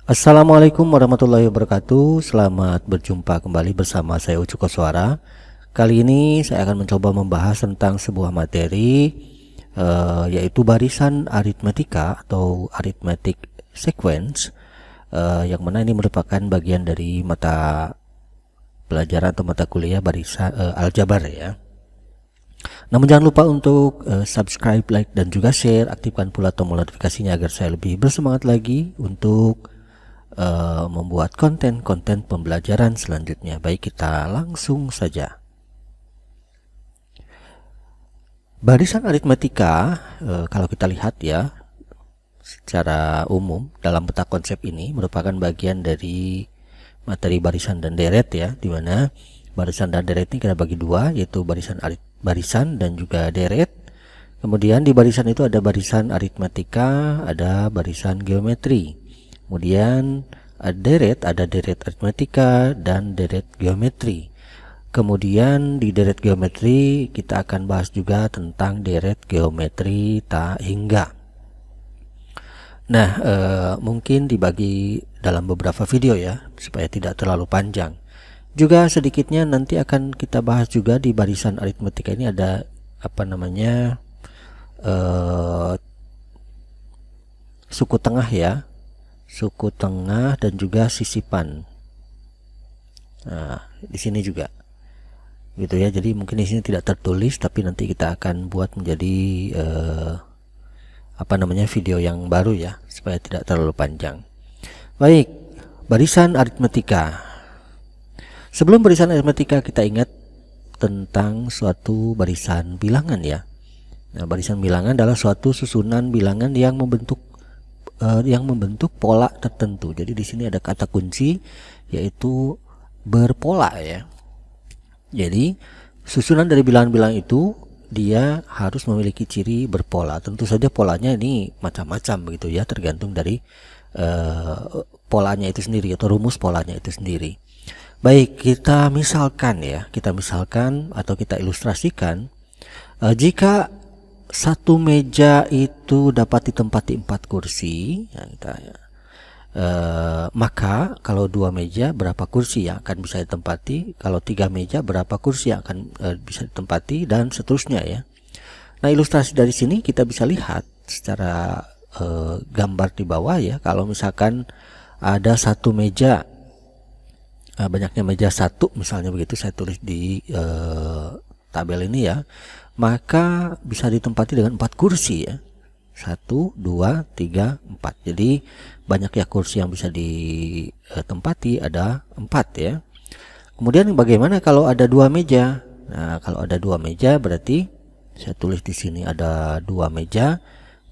Assalamualaikum warahmatullahi wabarakatuh. Selamat berjumpa kembali bersama saya Ucu Koswara. Kali ini saya akan mencoba membahas tentang sebuah materi yaitu barisan aritmetika atau arithmetic sequence, yang mana ini merupakan bagian dari mata pelajaran atau mata kuliah barisan aljabar ya. Namun jangan lupa untuk subscribe, like, dan juga share. Aktifkan pula tombol notifikasinya agar saya lebih bersemangat lagi untuk membuat konten-konten pembelajaran selanjutnya. Baik, kita langsung saja. Barisan aritmetika, kalau kita lihat ya, secara umum dalam peta konsep ini merupakan bagian dari materi barisan dan deret ya, dimana barisan dan deret ini kita bagi dua, yaitu barisan dan juga deret. Kemudian di barisan itu ada barisan aritmetika, ada barisan geometri. Kemudian ada deret aritmetika dan deret geometri. Kemudian di deret geometri kita akan bahas juga tentang deret geometri tak hingga. Nah, mungkin dibagi dalam beberapa video ya, supaya tidak terlalu panjang. Juga sedikitnya nanti akan kita bahas juga di barisan aritmetika ini ada suku tengah ya, suku tengah dan juga sisipan. Nah, di sini juga gitu ya. Jadi mungkin di sini tidak tertulis, tapi nanti kita akan buat menjadi video yang baru ya, supaya tidak terlalu panjang. Baik, barisan aritmetika. Sebelum barisan aritmetika, kita ingat tentang suatu barisan bilangan ya. Nah, barisan bilangan adalah suatu susunan bilangan yang membentuk pola tertentu. Jadi di sini ada kata kunci yaitu berpola ya. Jadi susunan dari bilangan-bilangan itu dia harus memiliki ciri berpola. Tentu saja polanya ini macam-macam begitu ya, tergantung dari polanya itu sendiri atau rumus polanya itu sendiri. Baik, kita misalkan atau kita ilustrasikan, jika satu meja itu dapat ditempati 4 kursi ya, maka kalau 2 meja berapa kursi yang akan bisa ditempati, kalau 3 meja berapa kursi yang akan bisa ditempati, dan seterusnya ya. Nah, ilustrasi dari sini kita bisa lihat secara gambar di bawah ya. Kalau misalkan ada satu meja, banyaknya meja 1 misalnya begitu, saya tulis di tabel ini ya, maka bisa ditempati dengan 4 kursi ya. 1, 2, 3, 4. Jadi banyak ya kursi yang bisa ditempati, ada 4 ya. Kemudian bagaimana kalau ada 2 meja? Nah, kalau ada 2 meja berarti saya tulis di sini ada 2 meja,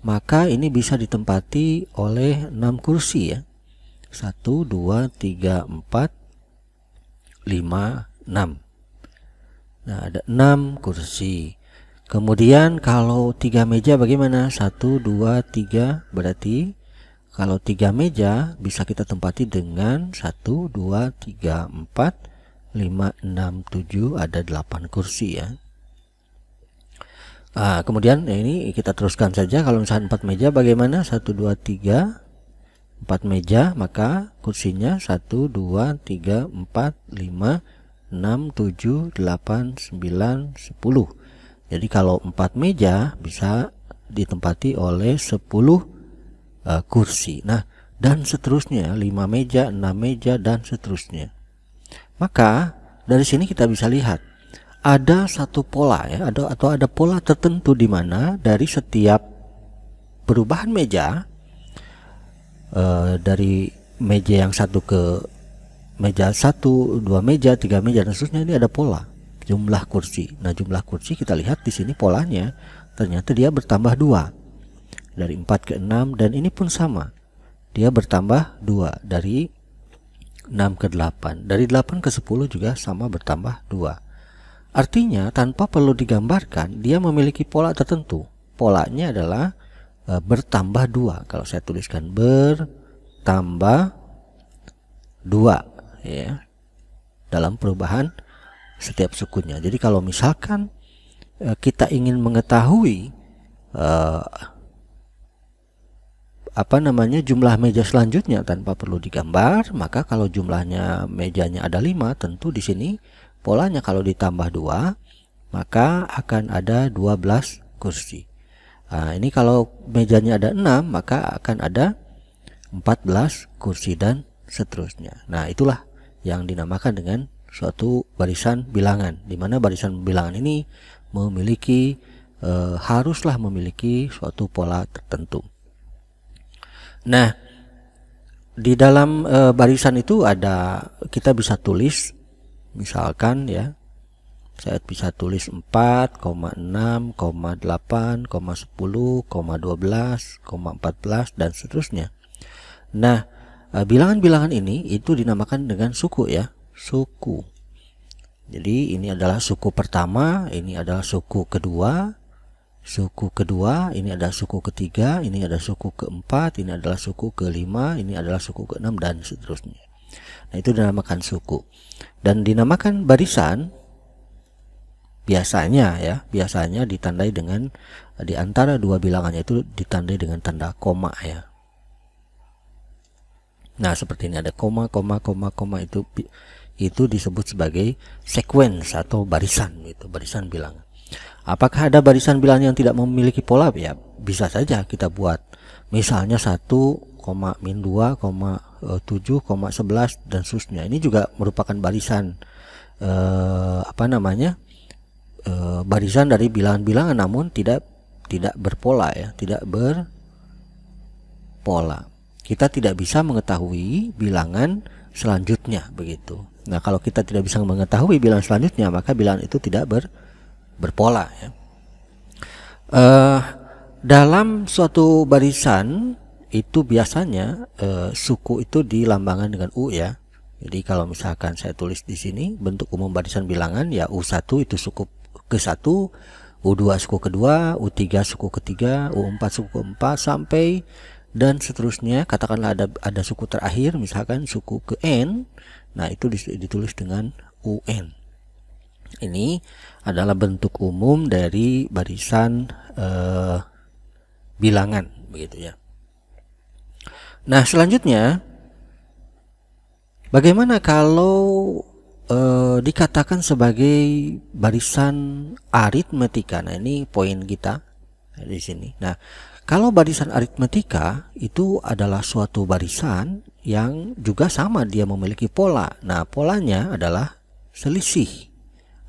maka ini bisa ditempati oleh 6 kursi ya. 1, 2, 3, 4, 5, 6. Nah, ada 6 kursi. Kemudian kalau 3 meja bagaimana? 1, 2, 3, berarti kalau 3 meja bisa kita tempati dengan 1, 2, 3, 4, 5, 6, 7, ada 8 kursi ya. Kemudian ini kita teruskan saja. Kalau misalnya 4 meja bagaimana? 1, 2, 3, 4 meja, maka kursinya 1, 2, 3, 4, 5, 6, 7, 8, 9, 10. Jadi kalau 4 meja bisa ditempati oleh 10 kursi. Nah, dan seterusnya, 5 meja, 6 meja, dan seterusnya. Maka dari sini kita bisa lihat ada satu pola ya, ada pola tertentu di mana dari setiap perubahan meja, dari meja yang satu ke meja 1, 2 meja, 3 meja, dan seterusnya, ini ada pola jumlah kursi. Nah, jumlah kursi kita lihat di sini polanya ternyata dia bertambah 2 dari 4 ke 6, dan ini pun sama, dia bertambah 2 dari 6 ke 8, dari 8 ke 10 juga sama, bertambah 2. Artinya tanpa perlu digambarkan dia memiliki pola tertentu. Polanya adalah bertambah 2. Kalau saya tuliskan bertambah 2 ya, dalam perubahan setiap sukunya. Jadi kalau misalkan kita ingin mengetahui jumlah meja selanjutnya tanpa perlu digambar, maka kalau jumlahnya mejanya ada 5, tentu di sini polanya kalau ditambah 2 maka akan ada 12 kursi. Nah, ini kalau mejanya ada 6 maka akan ada 14 kursi dan seterusnya. Nah, itulah yang dinamakan dengan suatu barisan bilangan, di mana barisan bilangan ini haruslah memiliki suatu pola tertentu. Nah, di dalam barisan itu kita bisa tulis, misalkan ya, saya bisa tulis 4, 6, 8, 10, 12, 14 dan seterusnya. Nah, bilangan-bilangan ini itu dinamakan dengan suku ya, suku. Jadi ini adalah suku pertama, ini adalah suku kedua, ini adalah suku ketiga, ini adalah suku keempat, ini adalah suku kelima, ini adalah suku keenam dan seterusnya. Nah, itu dinamakan suku. Dan dinamakan barisan biasanya ditandai dengan, di antara dua bilangannya itu ditandai dengan tanda koma ya. Nah, seperti ini ada koma, itu disebut sebagai sequence atau barisan, itu barisan bilangan. Apakah ada barisan bilangan yang tidak memiliki pola? Ya, bisa saja kita buat. Misalnya 1, min 2, 7, 11 dan seterusnya. Ini juga merupakan barisan barisan dari bilangan-bilangan, namun tidak berpola ya, tidak berpola. Kita tidak bisa mengetahui bilangan selanjutnya begitu. Nah, kalau kita tidak bisa mengetahui bilangan selanjutnya, maka bilangan itu tidak berpola ya. Dalam suatu barisan itu biasanya suku itu dilambangkan dengan U ya. Jadi kalau misalkan saya tulis di sini bentuk umum barisan bilangan ya, U1 itu suku ke-1, U2 suku kedua, U3 suku ketiga, U4 suku keempat sampai dan seterusnya. Katakanlah ada suku terakhir, misalkan suku ke N. Nah, itu ditulis dengan UN. Ini adalah bentuk umum dari barisan bilangan begitu ya. Nah, selanjutnya bagaimana kalau dikatakan sebagai barisan aritmetika? Nah, ini poin kita di sini. Nah, kalau barisan aritmetika itu adalah suatu barisan yang juga sama, dia memiliki pola. Nah, polanya adalah selisih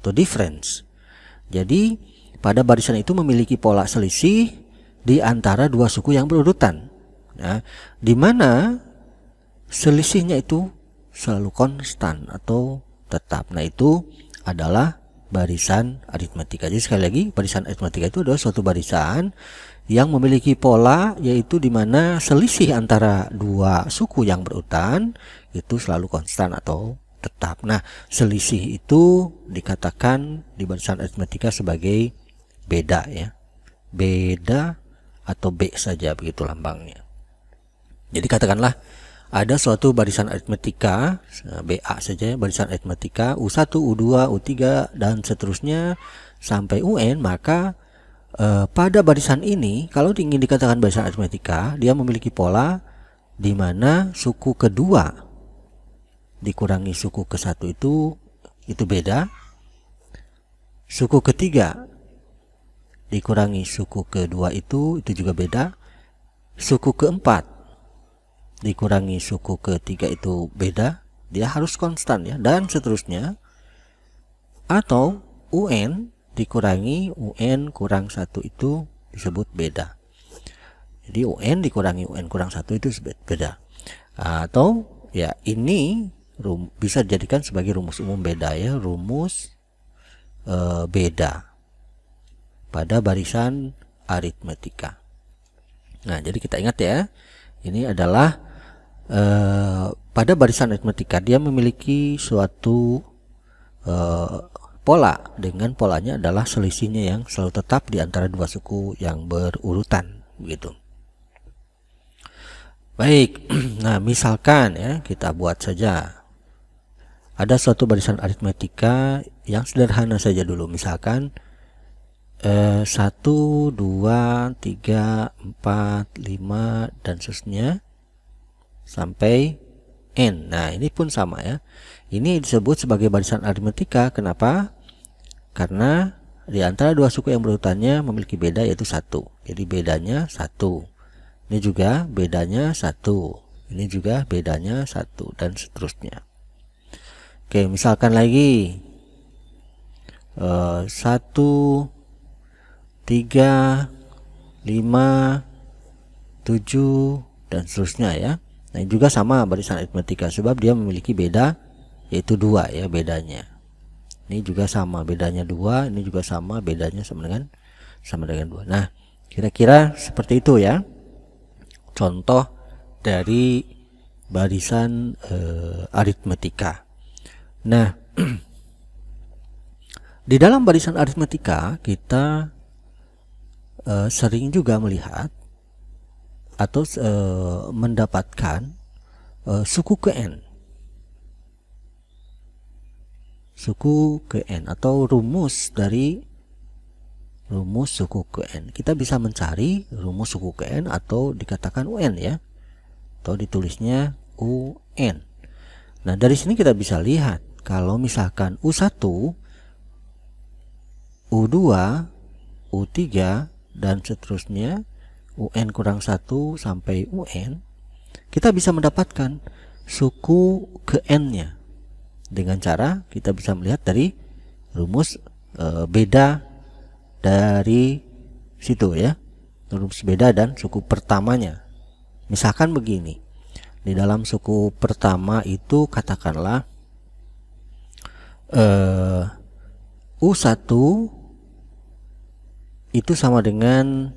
atau difference. Jadi pada barisan itu memiliki pola selisih di antara dua suku yang berurutan. Nah, di mana selisihnya itu selalu konstan atau tetap. Nah, itu adalah barisan aritmetika. Jadi sekali lagi, barisan aritmetika itu adalah suatu barisan yang memiliki pola, yaitu di mana selisih antara dua suku yang berurutan itu selalu konstan atau tetap. Nah, selisih itu dikatakan di barisan aritmetika sebagai beda ya. Beda atau B saja begitu lambangnya. Jadi katakanlah ada suatu barisan aritmetika BA saja, barisan aritmetika U1, U2, U3 dan seterusnya sampai UN, maka pada barisan ini kalau ingin dikatakan barisan aritmetika, dia memiliki pola di mana suku kedua dikurangi suku ke-1 itu beda. Suku ketiga dikurangi suku kedua itu juga beda. Suku keempat dikurangi suku ketiga itu beda. Dia harus konstan ya, dan seterusnya. Atau UN dikurangi UN kurang 1 itu disebut beda. Jadi UN dikurangi UN kurang 1 itu beda. Atau ya, ini bisa dijadikan sebagai rumus umum beda ya, rumus beda pada barisan aritmetika. Nah, jadi kita ingat ya, ini adalah pada barisan aritmetika dia memiliki suatu pola, dengan polanya adalah selisihnya yang selalu tetap di antara dua suku yang berurutan begitu. Baik, nah misalkan ya, kita buat saja ada suatu barisan aritmetika yang sederhana saja dulu. Misalkan 1, 2, 3, 4, 5 dan seterusnya sampai n. Nah, ini pun sama ya. Ini disebut sebagai barisan aritmetika. Kenapa? Karena di antara dua suku yang berurutannya memiliki beda, yaitu 1. Jadi bedanya 1. Ini juga bedanya 1. Ini juga bedanya 1 dan seterusnya. Oke, misalkan lagi 1, 3, 5, 7 dan seterusnya ya. Nah, ini juga sama barisan aritmetika sebab dia memiliki beda, yaitu 2 ya bedanya. Ini juga sama bedanya 2, ini juga sama bedanya sama dengan 2. Nah, kira-kira seperti itu ya contoh dari barisan aritmetika. Nah, di dalam barisan aritmetika kita sering juga melihat atau mendapatkan suku ke n. Suku ke n atau rumus dari rumus suku ke n. Kita bisa mencari rumus suku ke n atau dikatakan UN ya. Atau ditulisnya UN. Nah, dari sini kita bisa lihat kalau misalkan U1, U2, U3 dan seterusnya UN kurang 1 sampai UN, kita bisa mendapatkan suku ke n-nya dengan cara kita bisa melihat dari rumus beda dari situ ya, rumus beda dan suku pertamanya. Misalkan begini, di dalam suku pertama itu katakanlah U1 itu sama dengan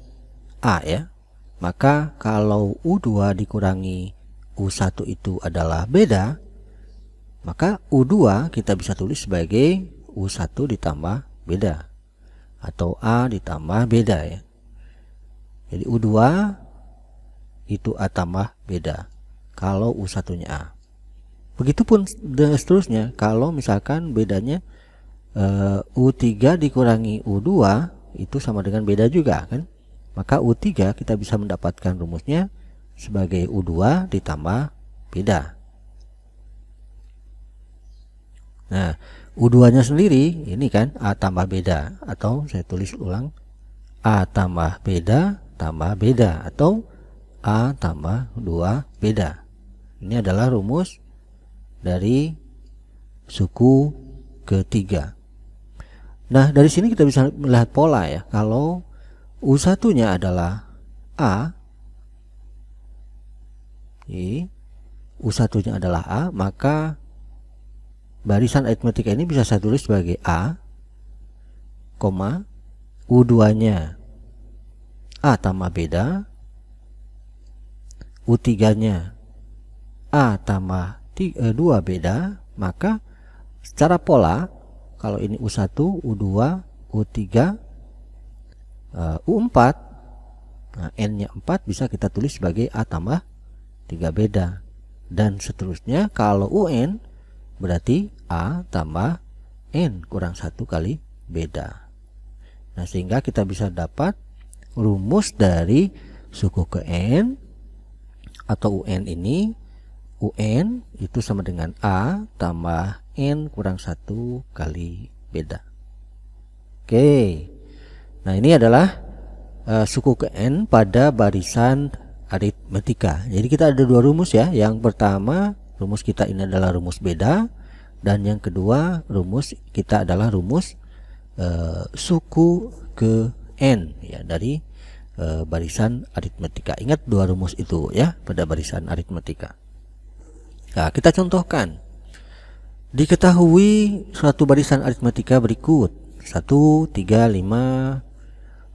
A ya. Maka kalau U2 dikurangi U1 itu adalah beda, maka U2 kita bisa tulis sebagai U1 ditambah beda atau A ditambah beda ya. Jadi U2 itu A tambah beda kalau U1-nya A. Begitupun seterusnya, kalau misalkan bedanya U3 dikurangi U2 itu sama dengan beda juga kan, maka U3 kita bisa mendapatkan rumusnya sebagai U2 ditambah beda. Nah, U2 nya sendiri ini kan A tambah beda, atau saya tulis ulang A tambah beda tambah beda, atau A tambah 2 beda. Ini adalah rumus dari suku ketiga. Nah, dari sini kita bisa melihat pola ya. Kalau U1-nya adalah A, U1-nya adalah A, maka barisan aritmetika ini bisa saya tulis sebagai A, U2-nya A tambah beda, U3-nya A tambah 2 beda. Maka secara pola, kalau ini U1, U2, U3, U4, nah, N-nya 4 bisa kita tulis sebagai A tambah 3 beda. Dan seterusnya, kalau UN berarti A tambah N kurang 1 kali beda. Nah, sehingga kita bisa dapat rumus dari suku ke N atau UN ini, UN itu sama dengan A tambah N kurang 1 kali beda. Oke. Nah, ini adalah suku ke N pada barisan aritmetika. Jadi kita ada dua rumus ya. Yang pertama, rumus kita ini adalah rumus beda, dan yang kedua, rumus kita adalah rumus suku ke N ya, dari barisan aritmetika. Ingat dua rumus itu ya pada barisan aritmetika. Nah, kita contohkan. Diketahui suatu barisan aritmetika berikut 1, 3, 5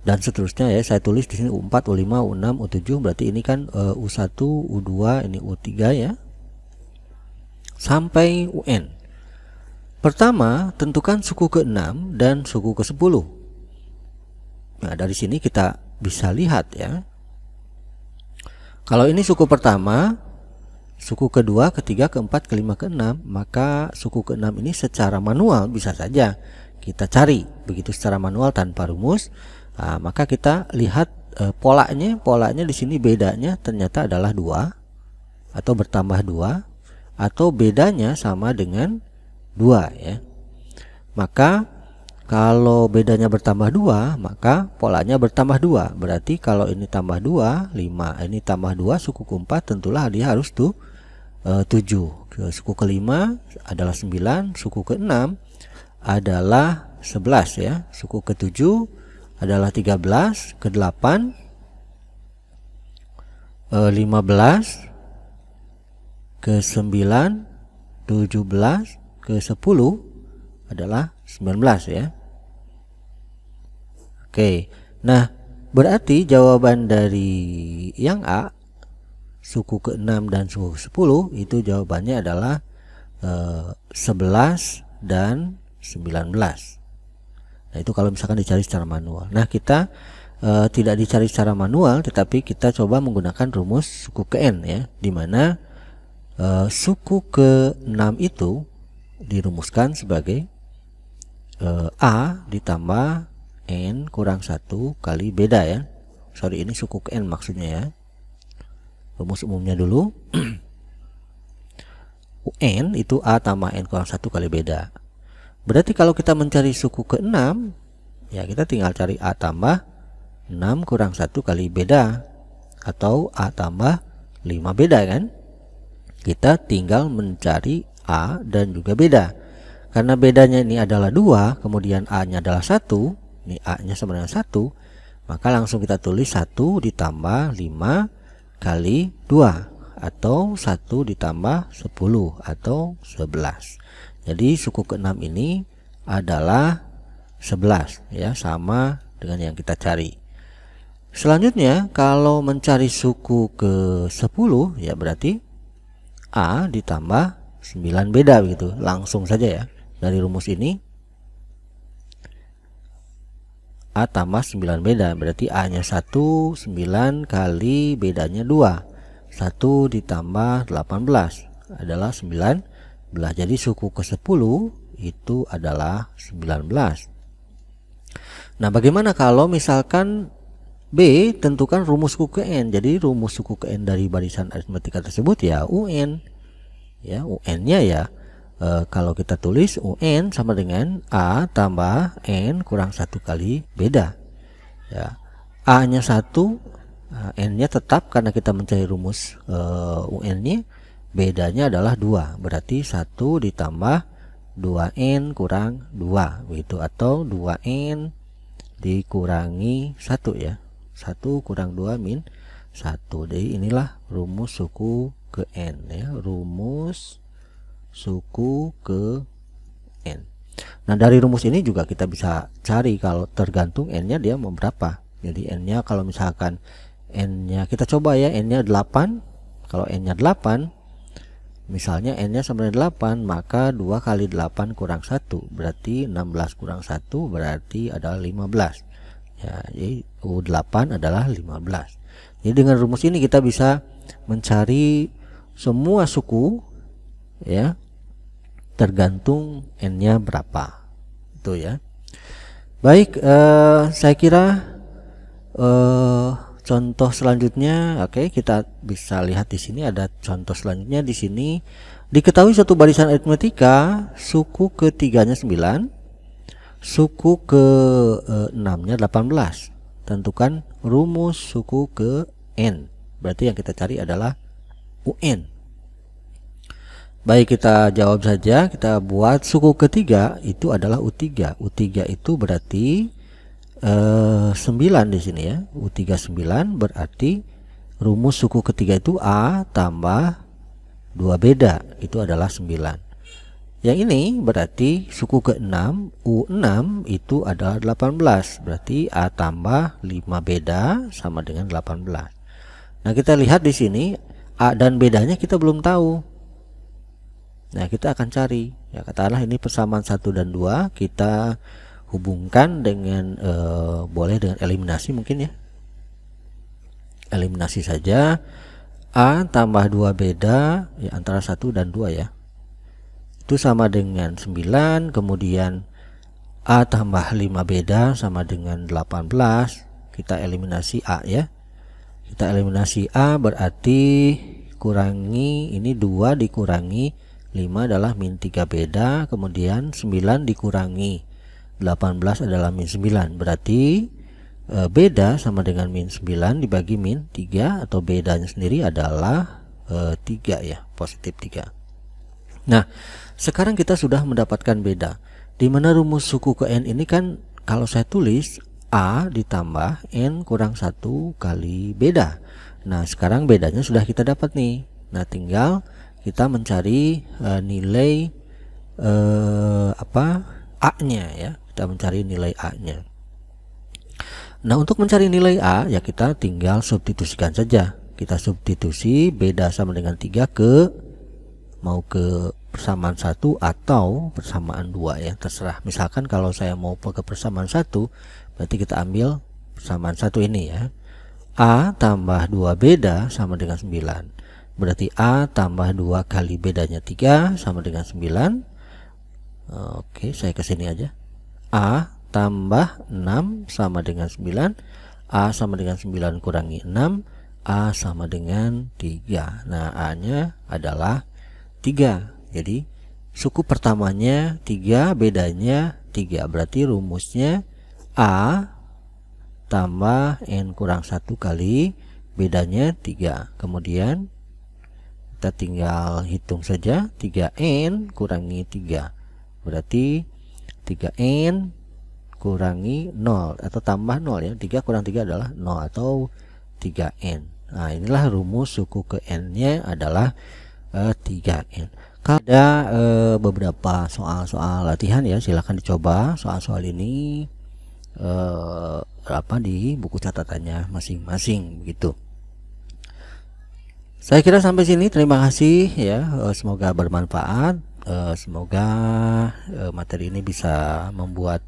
dan seterusnya ya. Saya tulis di sini U4, U5, U6, U7, berarti ini kan U1, U2, ini U3 ya. Sampai UN. Pertama, tentukan suku ke-6 dan suku ke-10. Nah, dari sini kita bisa lihat ya. Kalau ini suku pertama, suku kedua, ketiga, keempat, kelima, keenam, maka suku ke-6 ini secara manual bisa saja kita cari begitu secara manual tanpa rumus. Nah, maka kita lihat polanya di sini bedanya ternyata adalah 2 atau bertambah 2 atau bedanya sama dengan 2 ya. Maka kalau bedanya bertambah 2, maka polanya bertambah 2. Berarti kalau ini tambah 2, 5, ini tambah 2, suku keempat tentulah dia harus 7. Suku kelima adalah 9, suku keenam adalah 11 ya. Suku ketujuh adalah 13, ke-8 15, ke-9 17, ke-10 adalah 19 ya. Oke. Nah, berarti jawaban dari yang A, suku ke-6 dan suku ke-10 itu jawabannya adalah 11 dan 19. Nah, itu kalau misalkan dicari secara manual. Nah, kita tidak dicari secara manual, tetapi kita coba menggunakan rumus suku ke-n ya, di mana suku ke-6 itu dirumuskan sebagai A ditambah N kurang 1 kali beda ya. Sorry, ini suku ke-n maksudnya ya. Rumus umumnya dulu. UN itu A tambah N kurang 1 kali beda. Berarti kalau kita mencari suku ke-6, ya kita tinggal cari A tambah 6 kurang 1 kali beda, atau A tambah 5 beda kan. Kita tinggal mencari A dan juga beda. Karena bedanya ini adalah 2, kemudian A-nya adalah 1, ini A-nya sama dengan 1, maka langsung kita tulis 1 ditambah 5 kali 2, atau 1 ditambah 10 atau 11. Jadi suku ke-6 ini adalah 11 ya, sama dengan yang kita cari. Selanjutnya kalau mencari suku ke-10 ya berarti A ditambah 9 beda begitu, langsung saja ya. Dari rumus ini A tambah 9 beda, berarti A nya 1, 9 kali bedanya 2, 1 ditambah 18 adalah 19. Jadi suku ke-10 itu adalah 19. Nah, bagaimana kalau misalkan B tentukan rumus suku ke-n. Jadi rumus suku ke-n dari barisan aritmatika tersebut ya UN. Ya, UN-nya ya kalau kita tulis UN sama dengan A tambah N kurang 1 kali beda ya. A nya 1, N nya tetap karena kita mencari rumus UN nya, bedanya adalah 2, berarti 1 ditambah 2N kurang 2 begitu, atau 2N dikurangi 1 ya, 1 kurang 2 min 1. Jadi inilah rumus suku ke N ya, rumus suku ke N. Nah, dari rumus ini juga kita bisa cari kalau tergantung N nya dia mau berapa. Jadi N nya kalau misalkan N nya kita coba ya, N nya 8. Kalau N nya 8, misalnya N nya sama dengan 8, maka 2 kali 8 kurang 1 berarti 16 kurang 1 berarti adalah 15 ya. Jadi U8 adalah 15. Jadi dengan rumus ini kita bisa mencari semua suku ya, tergantung N-nya berapa itu ya. Baik, saya kira contoh selanjutnya, oke, kita bisa lihat di sini ada contoh selanjutnya. Di sini diketahui suatu barisan aritmatika suku ke-3-nya 9, suku ke-6-nya 18. Tentukan rumus suku ke N. Berarti yang kita cari adalah UN. Baik, kita jawab saja. Kita buat suku ketiga itu adalah U3. U3 itu berarti 9 di sini ya. U3 9 berarti rumus suku ketiga itu A tambah 2 beda, itu adalah 9. Yang ini berarti suku ke-6, U6 itu adalah 18. Berarti A tambah 5 beda sama dengan 18. Nah, kita lihat di sini A dan bedanya kita belum tahu. Nah, kita akan cari ya, katakanlah ini persamaan 1 dan 2, kita hubungkan dengan boleh dengan eliminasi mungkin ya. Eliminasi saja. A tambah 2 beda ya, antara 1 dan 2 ya. Itu sama dengan 9, kemudian A tambah 5 beda sama dengan 18. Kita eliminasi A ya. Kita eliminasi A berarti kurangi ini 2 dikurangi 5 adalah min 3 beda. Kemudian 9 dikurangi 18 adalah min 9. Berarti beda sama dengan min 9 dibagi min 3 atau bedanya sendiri adalah 3 ya, positif 3. Nah, sekarang kita sudah mendapatkan beda. Di mana rumus suku ke N ini kan kalau saya tulis A ditambah N kurang 1 kali beda. Nah, sekarang bedanya sudah kita dapat nih. Nah, tinggal kita mencari nilai A-nya ya. Kita mencari nilai A-nya. Nah, untuk mencari nilai A ya kita tinggal substitusikan saja. Kita substitusi beda sama dengan 3 mau ke persamaan 1 atau persamaan 2 ya, terserah. Misalkan kalau saya mau ke persamaan 1, berarti kita ambil persamaan 1 ini ya. A tambah 2 beda sama dengan 9. Berarti A tambah 2 kali bedanya 3 sama dengan 9. Oke, saya ke sini aja. A tambah 6 sama dengan 9. A sama dengan 9 kurangi 6. A sama dengan 3. Nah, A-nya adalah 3. Jadi suku pertamanya 3, bedanya 3. Berarti rumusnya A tambah N kurang 1 kali bedanya 3. Kemudian kita tinggal hitung saja, 3N kurangi 3. Berarti 3N kurangi 0 atau tambah 0 ya. 3 kurang 3 adalah 0 atau 3N. Nah, inilah rumus suku ke N-nya adalah 3N. Kalau ada beberapa soal-soal latihan ya, silahkan dicoba soal-soal ini di buku catatannya masing-masing begitu. Saya kira sampai sini, terima kasih ya, semoga bermanfaat. Semoga materi ini bisa membuat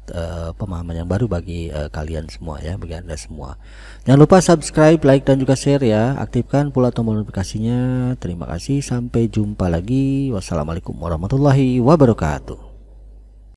pemahaman yang baru bagi kalian semua ya, bagi Anda semua. Jangan lupa subscribe, like dan juga share ya. Aktifkan pula tombol notifikasinya. Terima kasih, sampai jumpa lagi. Wassalamualaikum warahmatullahi wabarakatuh.